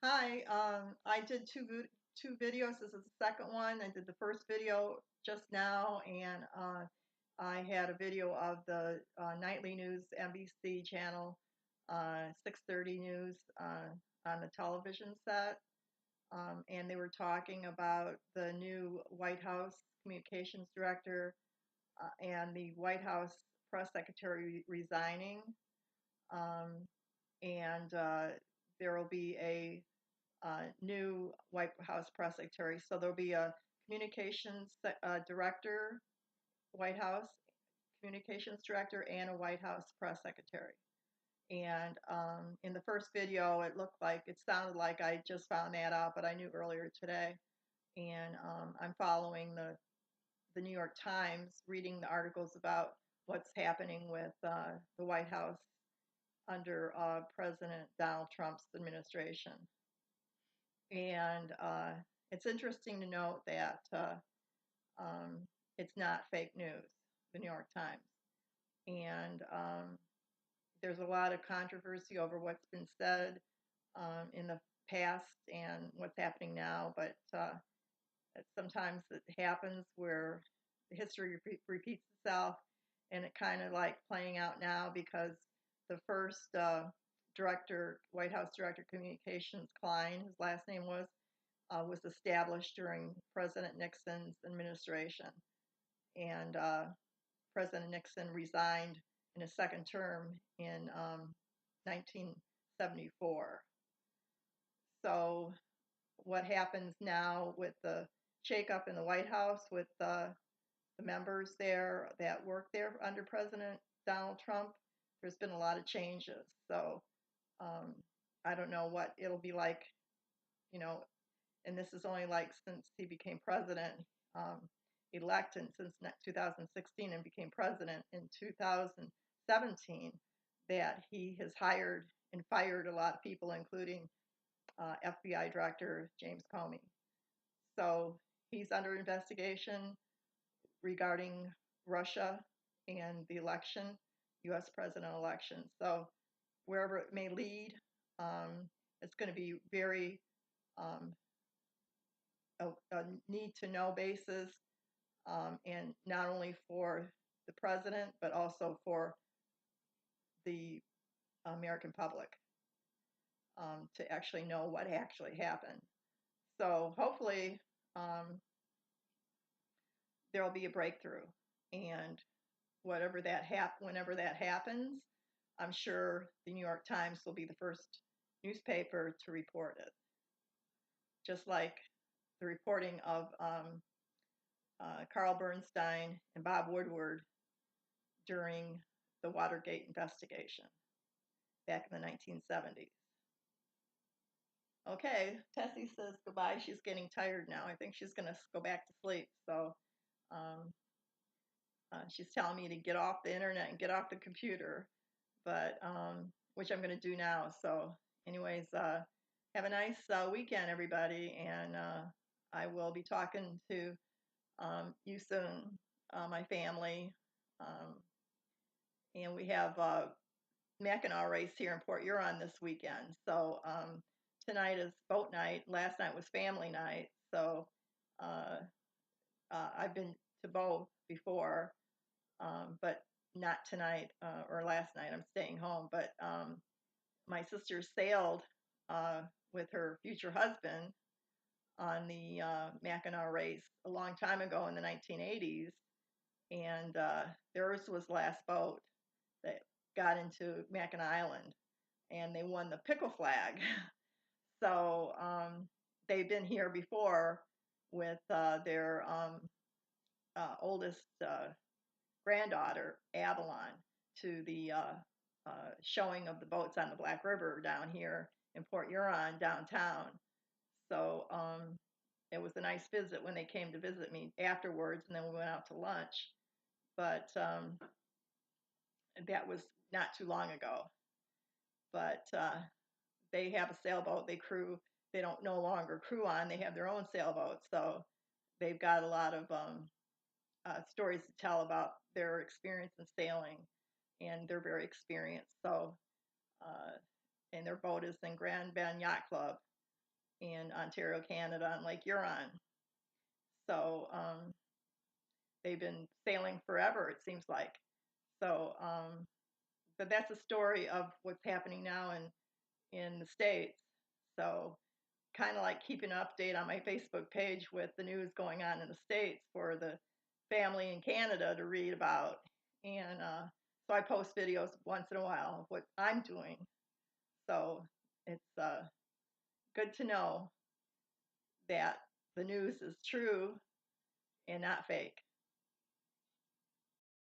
Hi, I did two videos. This is the second one. I did the first video just now, and I had a video of the nightly news NBC channel, 6:30 news on the television set, and they were talking about the new White House communications director and the White House press secretary resigning, um, and there will be a new White House press secretary. So there'll be a communications director, White House communications director, and a White House press secretary. And in the first video, it sounded like I just found that out, but I knew earlier today. And I'm following the New York Times, reading the articles about what's happening with the White House under President Donald Trump's administration. And it's interesting to note that um, it's not fake news, the New York Times. And there's a lot of controversy over what's been said in the past and what's happening now. But sometimes it happens where history repeats itself, and it kind of like playing out now because the first director, White House Director of Communications, Klein, his last name was established during President Nixon's administration. And President Nixon resigned in his second term in 1974. So, what happens now with the shakeup in the White House with the members there that work there under President Donald Trump? There's been a lot of changes. So, um, I don't know what it'll be like, you know, and this is only like since he became president elect and since 2016 and became president in 2017 that he has hired and fired a lot of people, including FBI Director James Comey. So he's under investigation regarding Russia and the election, U.S. president election. So wherever it may lead, it's going to be very um, a need to know basis, and not only for the president, but also for the American public to actually know what actually happened. So hopefully there will be a breakthrough, and whenever that happens, I'm sure the New York Times will be the first newspaper to report it, just like the reporting of Carl Bernstein and Bob Woodward during the Watergate investigation back in the 1970s. Okay, Tessie says goodbye. She's getting tired now. I think she's going to go back to sleep. So um, she's telling me to get off the internet and get off the computer, but which I'm going to do now. So, anyways, have a nice weekend, everybody, and I will be talking to you soon, my family. Um, and we have Mackinac race here in Port Huron this weekend. So tonight is boat night. Last night was family night. So uh, I've been to both before, but not tonight or last night. I'm staying home. But my sister sailed with her future husband on the Mackinac race a long time ago in the 1980s. And theirs was last boat that got into Mackinac Island, and they won the pickle flag. So they've been here before with their oldest granddaughter, Avalon, to the showing of the boats on the Black River down here in Port Huron, downtown. So it was a nice visit when they came to visit me afterwards, and then we went out to lunch. But that was not too long ago. But they have a sailboat they don't no longer crew on, they have their own sailboat, so they've got a lot of stories to tell about their experience in sailing, and they're very experienced. So uh, and their boat is in Grand Bend Yacht Club, in Ontario, Canada, on Lake Huron. So they've been sailing forever, it seems like. So, but that's a story of what's happening now in the States. So, kind of like keeping an update on my Facebook page with the news going on in the States for the family in Canada to read about. And so I post videos once in a while of what I'm doing. So it's good to know that the news is true and not fake.